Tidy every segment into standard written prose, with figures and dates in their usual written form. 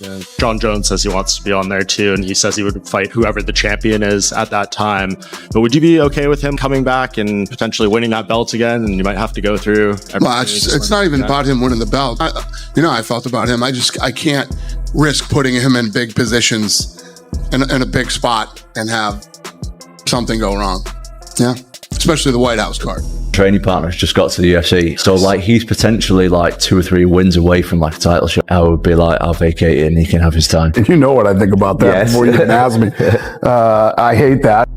Yeah. Jon Jones says he wants to be on there too, and he says he would fight whoever the champion is at that time. But would you be okay with him coming back and potentially winning that belt again? And you might have to go through. Well, it's not even about him winning the belt. I felt about him. I can't risk putting him in big positions in a big spot and have something go wrong. Yeah, especially the White House card. Training partner's just got to the UFC, so like he's potentially like 2 or 3 wins away from like a title shot. I would be like, I'll vacate it and he can have his time. You know what I think about that before you even ask me. I hate that.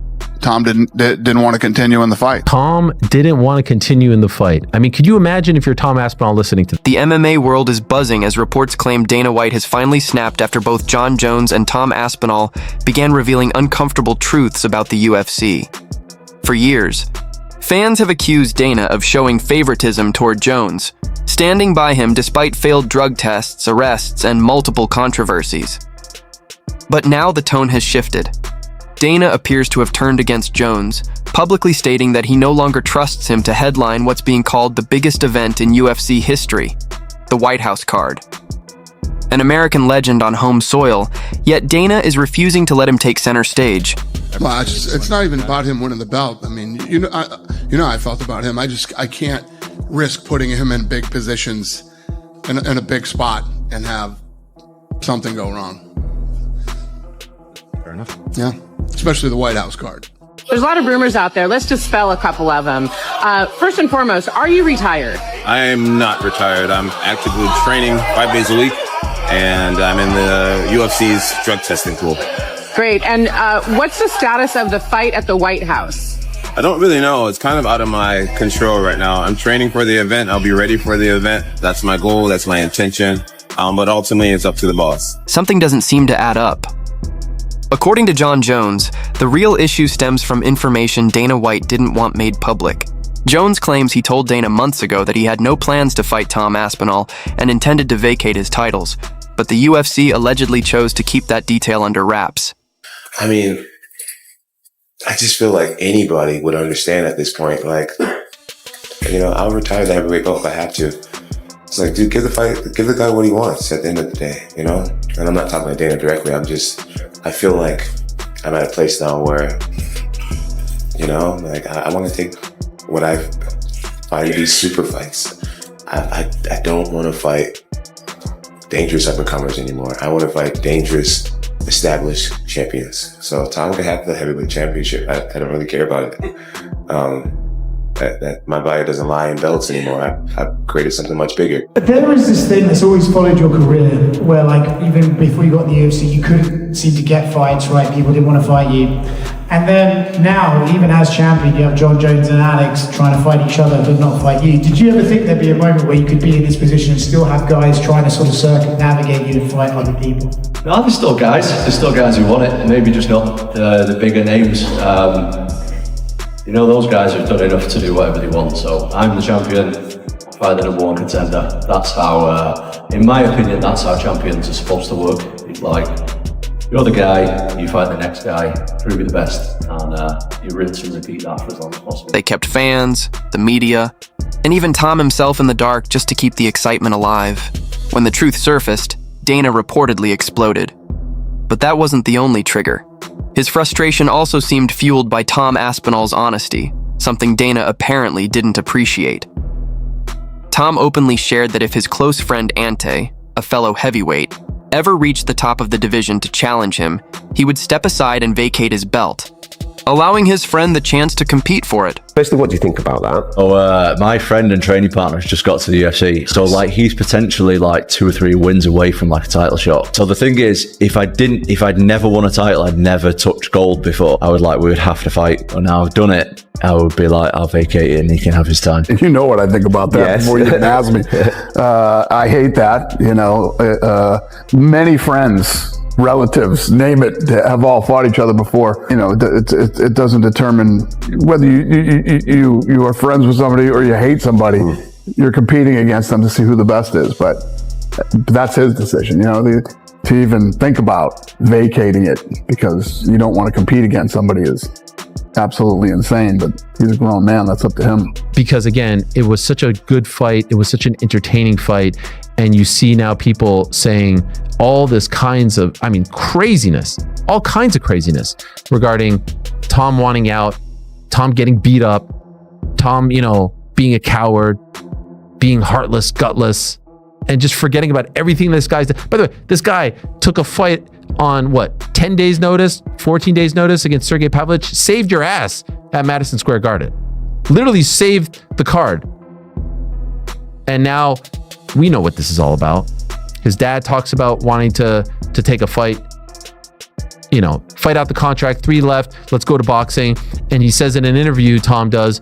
Tom didn't want to continue in the fight. Tom didn't want to continue in the fight. I mean, could you imagine if you're Tom Aspinall listening to The MMA world is buzzing as reports claim Dana White has finally snapped after both Jon Jones and Tom Aspinall began revealing uncomfortable truths about the UFC. For years, fans have accused Dana of showing favoritism toward Jones, standing by him despite failed drug tests, arrests, and multiple controversies. But now the tone has shifted. Dana appears to have turned against Jones, publicly stating that he no longer trusts him to headline what's being called the biggest event in UFC history, the White House card. An American legend on home soil, yet Dana is refusing to let him take center stage. Well, it's not even about him winning the belt. I mean, I felt about him. I can't risk putting him in big positions in a big spot and have something go wrong. Fair enough. Yeah, especially the White House card. There's a lot of rumors out there. Let's dispel a couple of them. First and foremost, are you retired? I am not retired. I'm actively training 5 days a week, and I'm in the UFC's drug testing pool. Great. And what's the status of the fight at the White House? I don't really know. It's kind of out of my control right now. I'm training for the event. I'll be ready for the event. That's my goal. That's my intention. But ultimately, it's up to the boss. Something doesn't seem to add up. According to Jon Jones, the real issue stems from information Dana White didn't want made public. Jones claims he told Dana months ago that he had no plans to fight Tom Aspinall and intended to vacate his titles, but the UFC allegedly chose to keep that detail under wraps. I mean, I just feel like anybody would understand at this point. Like, I'll retire the heavyweight belt if I have to. It's like, dude, give the guy what he wants at the end of the day, And I'm not talking to Dana directly. I feel like I'm at a place now where, I want to take what I find to be super fights. I don't want to fight dangerous up-and-comers anymore. I want to fight dangerous, established champions. So Tom can have the heavyweight championship. I don't really care about it. That my body doesn't lie in belts anymore. I've created something much bigger. There is this thing that's always followed your career where, like, even before you got in the UFC, you couldn't seem to get fights, right? People didn't want to fight you. And then now, even as champion, you have Jon Jones and Alex trying to fight each other but not fight you. Did you ever think there'd be a moment where you could be in this position and still have guys trying to sort of circumnavigate you to fight other people? No, there's still guys who want it, maybe just not the bigger names. Those guys have done enough to do whatever they want, so I'm the champion, fight the number 1 contender. That's how, in my opinion, that's how champions are supposed to work. It's like, you're the guy, you fight the next guy, prove you're the best, and you rinse and repeat that for as long as possible. They kept fans, the media, and even Tom himself in the dark just to keep the excitement alive. When the truth surfaced, Dana reportedly exploded. But that wasn't the only trigger. His frustration also seemed fueled by Tom Aspinall's honesty, something Dana apparently didn't appreciate. Tom openly shared that if his close friend Ante, a fellow heavyweight, ever reached the top of the division to challenge him, he would step aside and vacate his belt, allowing his friend the chance to compete for it. Basically, what do you think about that? My friend and training partner's just got to the UFC, so like he's potentially like 2 or 3 wins away from like a title shot. So the thing is, if I'd never won a title, I'd never touched gold before, we would have to fight. But now I've done it, I would be like, I'll vacate it and he can have his time. You know what I think about that before you even ask me. I hate that. Many friends, relatives, name it, have all fought each other before. It doesn't determine whether you are friends with somebody or you hate somebody. You're competing against them to see who the best is, but that's his decision. To even think about vacating it because you don't want to compete against somebody is absolutely insane, but he's a grown man. That's up to him. Because again, it was such a good fight. It was such an entertaining fight. And you see now people saying all this kinds of, craziness, all kinds of craziness regarding Tom wanting out, Tom getting beat up, Tom, being a coward, being heartless, gutless, and just forgetting about everything this guy's done. By the way, this guy took a fight on 10 days notice, 14 days notice against Sergey Pavlovich, saved your ass at Madison Square Garden. Literally saved the card. And now we know what this is all about. His dad talks about wanting to take a fight, fight out the contract, 3 left, let's go to boxing. And he says in an interview, Tom does,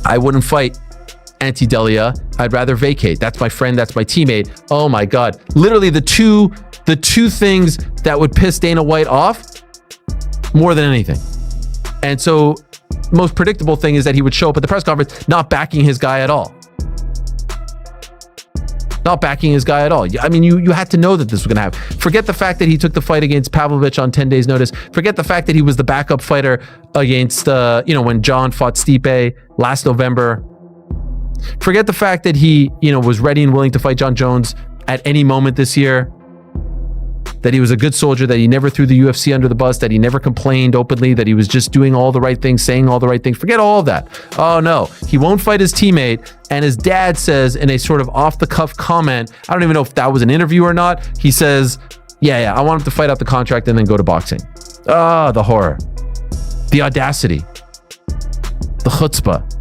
I wouldn't fight Ante Delia. I'd rather vacate. That's my friend. That's my teammate. Oh my God. Literally the two things that would piss Dana White off more than anything. And so most predictable thing is that he would show up at the press conference not backing his guy at all. Not backing his guy at all. You had to know that this was going to happen. Forget the fact that he took the fight against Pavlovich on 10 days notice. Forget the fact that he was the backup fighter against, when John fought Stipe last November. Forget the fact that he, was ready and willing to fight Jon Jones at any moment this year. That he was a good soldier, that he never threw the UFC under the bus, that he never complained openly, that he was just doing all the right things, saying all the right things. Forget all of that. Oh no, he won't fight his teammate. And his dad says in a sort of off-the-cuff comment, I don't even know if that was an interview or not, he says, yeah, I want him to fight out the contract and then go to boxing. Ah, the horror. The audacity. The chutzpah.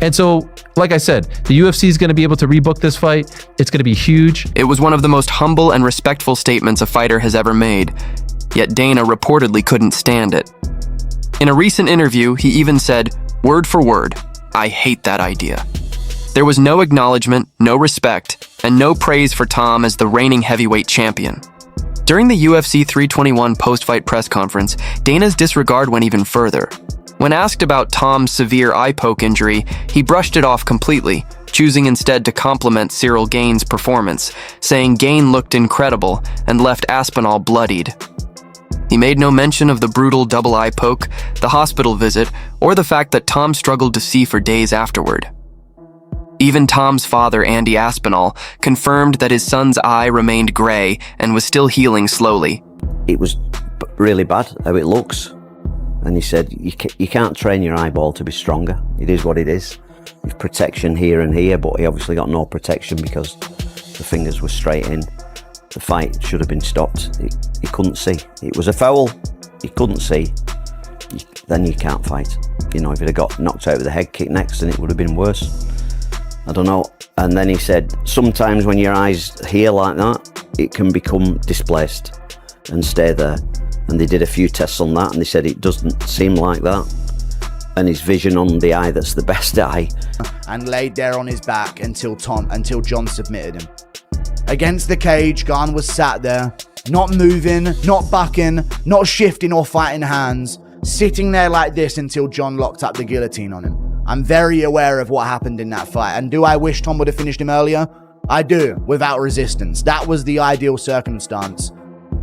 And so, like I said, the UFC is going to be able to rebook this fight. It's going to be huge. It was one of the most humble and respectful statements a fighter has ever made, yet Dana reportedly couldn't stand it. In a recent interview, he even said, word for word, I hate that idea. There was no acknowledgement, no respect, and no praise for Tom as the reigning heavyweight champion. During the UFC 321 post-fight press conference, Dana's disregard went even further. When asked about Tom's severe eye poke injury, he brushed it off completely, choosing instead to compliment Cyril Gane's performance, saying Gane looked incredible and left Aspinall bloodied. He made no mention of the brutal double eye poke, the hospital visit, or the fact that Tom struggled to see for days afterward. Even Tom's father, Andy Aspinall, confirmed that his son's eye remained gray and was still healing slowly. It was really bad how it looks. And he said, you can't train your eyeball to be stronger. It is what it is. There's protection here and here, but he obviously got no protection because the fingers were straight in. The fight should have been stopped. He couldn't see. It was a foul. He couldn't see. Then you can't fight. If he'd have got knocked out with a head kick next, then it would have been worse. I don't know. And then he said, sometimes when your eyes here like that, it can become displaced and stay there. And they did a few tests on that and they said it doesn't seem like that. And his vision on the eye that's the best eye. And laid there on his back until Jon submitted him. Against the cage, Gane was sat there, not moving, not bucking, not shifting or fighting hands, sitting there like this until Jon locked up the guillotine on him. I'm very aware of what happened in that fight. And do I wish Tom would have finished him earlier? I do, without resistance. That was the ideal circumstance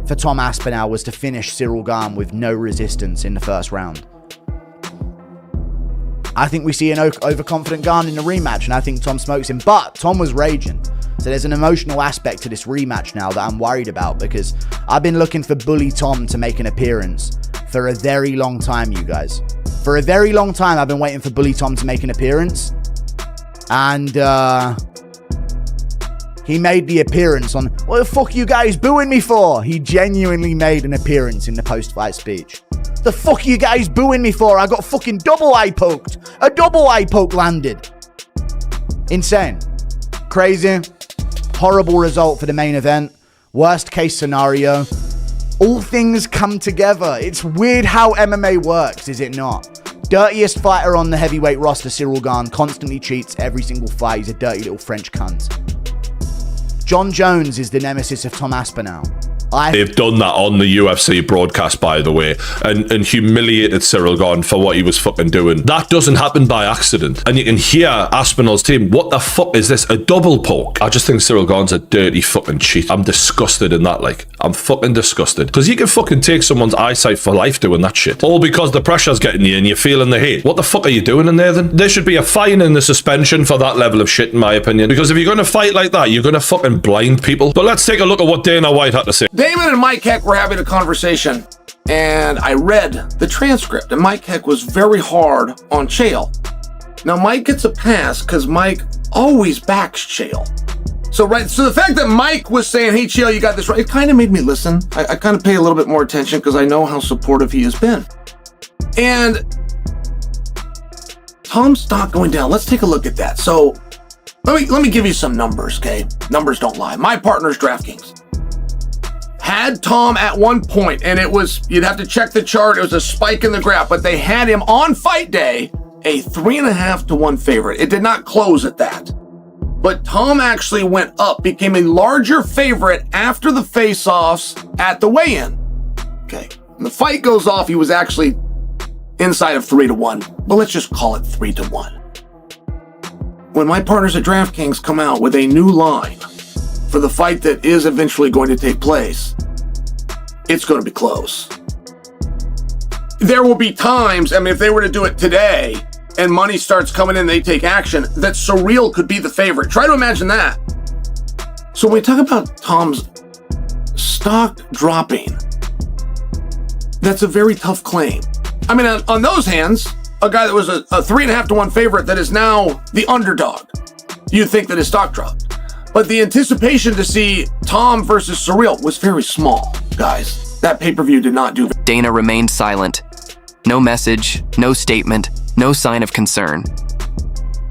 for Tom Aspinall, was to finish Cyril Gane with no resistance in the first round. I think we see an overconfident Gane in the rematch, and I think Tom smokes him. But Tom was raging. So there's an emotional aspect to this rematch now that I'm worried about, because I've been looking for Bully Tom to make an appearance for a very long time, you guys. For a very long time, I've been waiting for Bully Tom to make an appearance. And he made the appearance on, what the fuck are you guys booing me for? He genuinely made an appearance in the post-fight speech. The fuck are you guys booing me for? I got fucking double eye poked. A double eye poke landed. Insane. Crazy. Horrible result for the main event. Worst case scenario. All things come together. It's weird how MMA works, is it not? Dirtiest fighter on the heavyweight roster, Cyril Gane, constantly cheats every single fight. He's a dirty little French cunt. Jon Jones is the nemesis of Tom Aspinall. They've done that on the UFC broadcast, by the way, and humiliated Cyril Gane for what he was fucking doing. That doesn't happen by accident. And you can hear Aspinall's team, what the fuck is this? A double poke? I just think Cyril Gane's a dirty fucking cheat. I'm disgusted in that, like. I'm fucking disgusted. Because you can fucking take someone's eyesight for life doing that shit. All because the pressure's getting you and you're feeling the hate. What the fuck are you doing in there then? There should be a fine and a suspension for that level of shit, in my opinion. Because if you're going to fight like that, you're going to fucking blind people. But let's take a look at what Dana White had to say. Damon and Mike Heck were having a conversation, and I read the transcript, and Mike Heck was very hard on Chael. Now, Mike gets a pass because Mike always backs Chael. So the fact that Mike was saying, hey, Chael, you got this right, it kind of made me listen. I kind of pay a little bit more attention because I know how supportive he has been. And Tom's stock going down. Let's take a look at that. So let me give you some numbers, okay? Numbers don't lie. My partner's DraftKings had Tom at one point, and it was, you'd have to check the chart, it was a spike in the graph, but they had him on fight day a 3.5 to 1 favorite. It did not close at that. But Tom actually went up, became a larger favorite after the face-offs at the weigh-in. Okay. When the fight goes off, he was actually inside of 3 to 1. But let's just call it 3 to 1. When my partners at DraftKings come out with a new line for the fight that is eventually going to take place, it's going to be close. There will be times, I mean, if they were to do it today, and money starts coming in, they take action, that Surreal could be the favorite. Try to imagine that. So when we talk about Tom's stock dropping, that's a very tough claim. I mean, on those hands, a guy that was a 3.5 to 1 favorite that is now the underdog, you'd think that his stock dropped. But the anticipation to see Tom versus Surreal was very small, guys. That pay-per-view did not do. Dana remained silent. No message, no statement, no sign of concern.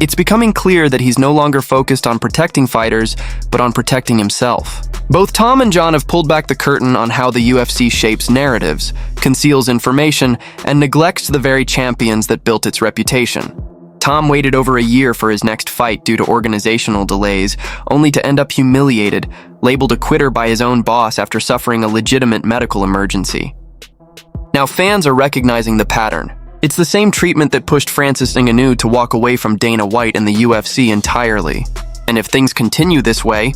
It's becoming clear that he's no longer focused on protecting fighters, but on protecting himself. Both Tom and Jon have pulled back the curtain on how the UFC shapes narratives, conceals information, and neglects the very champions that built its reputation. Tom waited over a year for his next fight due to organizational delays, only to end up humiliated, labeled a quitter by his own boss after suffering a legitimate medical emergency. Now fans are recognizing the pattern. It's the same treatment that pushed Francis Ngannou to walk away from Dana White and the UFC entirely. And if things continue this way,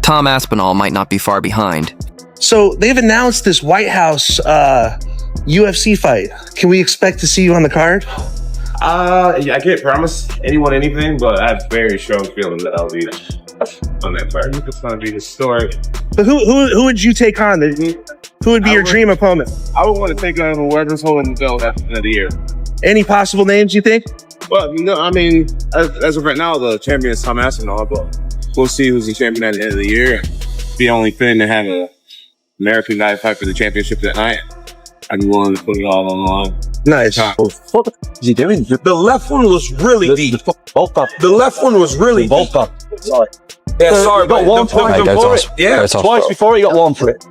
Tom Aspinall might not be far behind. So they've announced this White House UFC fight. Can we expect to see you on the card? Yeah, I can't promise anyone anything, but I have very strong feelings that I'll be on that part. It's going to be historic. But who would you take on? Who would be your dream opponent? I would want to take on whoever's holding the belt at the end of the year. Any possible names you think? Well, no, I mean, as of right now, the champion is Tom Aspinall, but we'll see who's the champion at the end of the year. Be only fitting to have an American guy fight for the championship that night. I'd be willing to put it all on the line. Nice. What is he doing? The left one was really deep. The left one was really deep. Sorry. Yeah, sorry. Got one for it. Yeah, twice before he got one for it.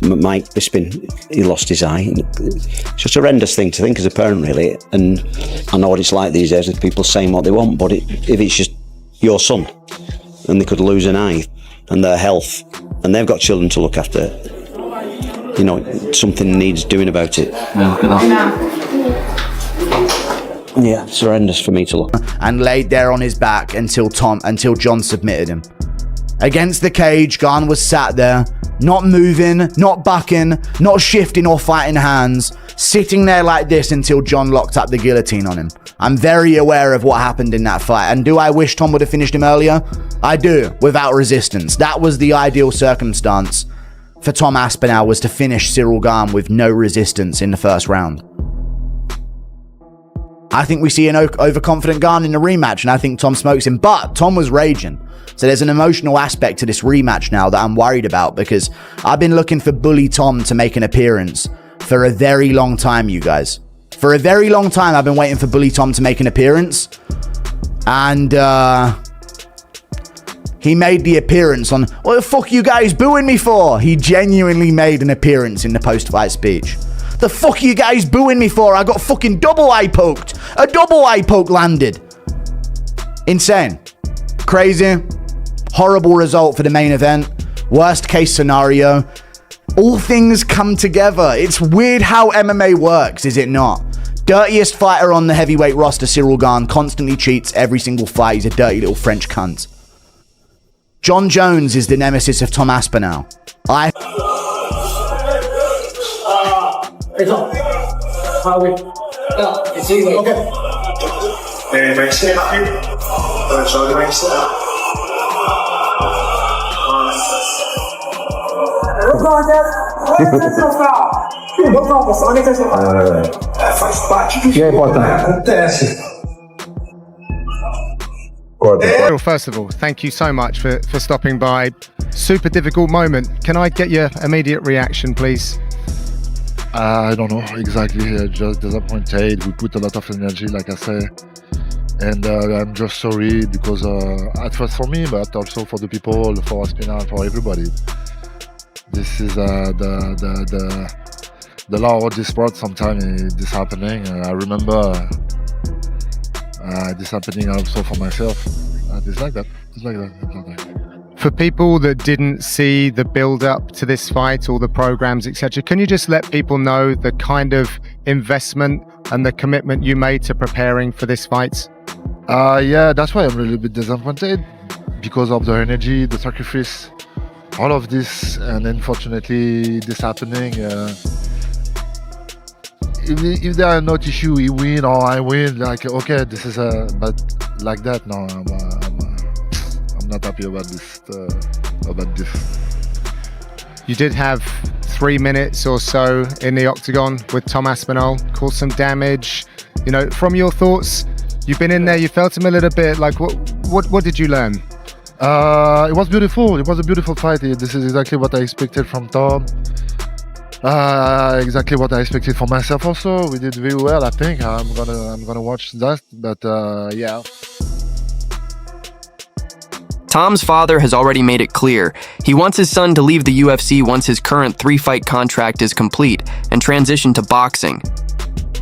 Mike Bisping, he lost his eye. It's just a horrendous thing to think as a parent, really. And I know what it's like these days with people saying what they want, but if it's just your son and they could lose an eye and their health and they've got children to look after, you know, something needs doing about it. Yeah, it's horrendous for me to look. And laid there on his back until Jon submitted him. Against the cage, Gon was sat there, not moving, not bucking, not shifting or fighting hands, sitting there like this until Jon locked up the guillotine on him. I'm very aware of what happened in that fight. And do I wish Tom would have finished him earlier? I do, without resistance. That was the ideal circumstance for Tom Aspinall, was to finish Cyril Gane with no resistance in the first round. I think we see an overconfident Gane in the rematch, and I think Tom smokes him, but Tom was raging. So there's an emotional aspect to this rematch now that I'm worried about, because I've been looking for Bully Tom to make an appearance for a very long time, you guys. For a very long time, I've been waiting for Bully Tom to make an appearance. And, he made the appearance on, what the fuck you guys booing me for? He genuinely made an appearance in the post-fight speech. The fuck you guys booing me for? I got fucking double eye poked. A double eye poke landed. Insane. Crazy. Horrible result for the main event. Worst case scenario. All things come together. It's weird how MMA works, is it not? Dirtiest fighter on the heavyweight roster, Cyril Gane, constantly cheats every single fight. He's a dirty little French cunt. Jon Jones is the nemesis of Tom Aspinall. I Hey, Tom. How are we? Yeah, it's easy. Okay. And next step up here. So the next step up. Well, first of all, thank you so much for stopping by. Super difficult moment. Can I get your immediate reaction, please? I don't know exactly. Just disappointed. We put a lot of energy, like I say, and I'm just sorry because at first for me, but also for the people, for Aspinall, for everybody. This is the law of this sport. Sometimes this happening. I remember this happening also for myself. It's like that. It's like that. For people that didn't see the build-up to this fight, all the programs, etc., can you just let people know the kind of investment and the commitment you made to preparing for this fight? Yeah, that's why I'm a little bit disappointed because of the energy, the sacrifice, all of this, and unfortunately, this happening. If there are not issue, he win or I win, like okay, this is but like that, no, I'm not happy about this. You did have 3 minutes or so in the octagon with Tom Aspinall, caused some damage. You know, from your thoughts, you've been in there, you felt him a little bit. Like, what did you learn? It was beautiful. It was a beautiful fight. This is exactly what I expected from Tom. Exactly what I expected for myself. Also, we did very well. I think I'm gonna watch that. But yeah. Tom's father has already made it clear he wants his son to leave the UFC once his current 3-fight contract is complete and transition to boxing,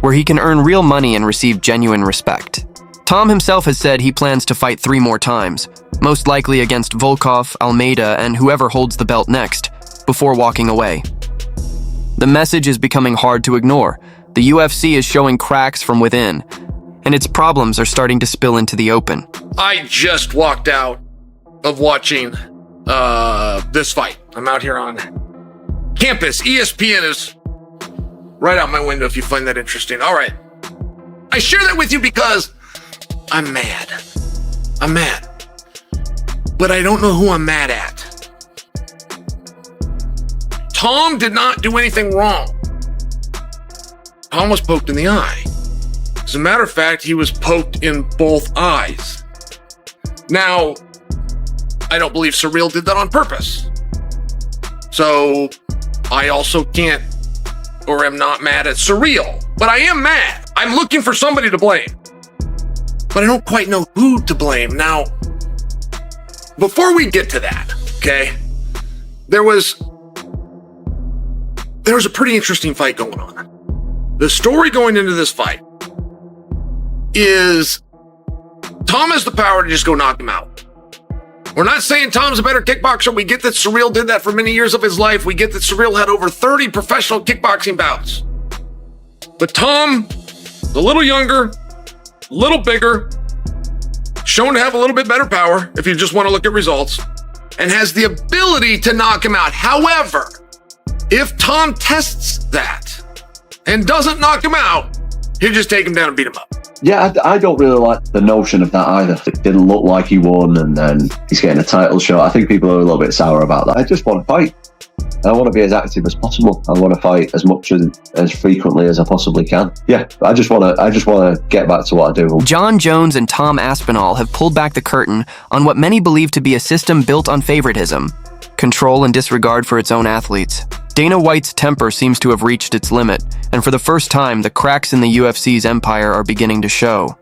where he can earn real money and receive genuine respect. Tom himself has said he plans to fight 3 more times, most likely against Volkov, Almeida, and whoever holds the belt next, before walking away. The message is becoming hard to ignore. The UFC is showing cracks from within, and its problems are starting to spill into the open. I just walked out of watching this fight. I'm out here on campus. ESPN is right out my window if you find that interesting. All right. I share that with you because I'm mad. I'm mad. But I don't know who I'm mad at. Tom did not do anything wrong. Tom was poked in the eye. As a matter of fact, he was poked in both eyes. Now, I don't believe Surreal did that on purpose. So, I also can't, or am not mad at Surreal. But I am mad. I'm looking for somebody to blame. But I don't quite know who to blame. Now, before we get to that, okay, there was a pretty interesting fight going on. The story going into this fight is Tom has the power to just go knock him out. We're not saying Tom's a better kickboxer. We get that Surreal did that for many years of his life. We get that Surreal had over 30 professional kickboxing bouts. But Tom, a little younger, a little bigger, shown to have a little bit better power, if you just want to look at results, and has the ability to knock him out. However, if Tom tests that and doesn't knock him out, he'll just take him down and beat him up. Yeah, I don't really like the notion of that either. It didn't look like he won and then he's getting a title shot. I think people are a little bit sour about that. I just want to fight. I want to be as active as possible. I want to fight as much as frequently as I possibly can. Yeah, I just want to get back to what I do. Jon Jones and Tom Aspinall have pulled back the curtain on what many believe to be a system built on favoritism, control and disregard for its own athletes. Dana White's temper seems to have reached its limit, and for the first time, the cracks in the UFC's empire are beginning to show.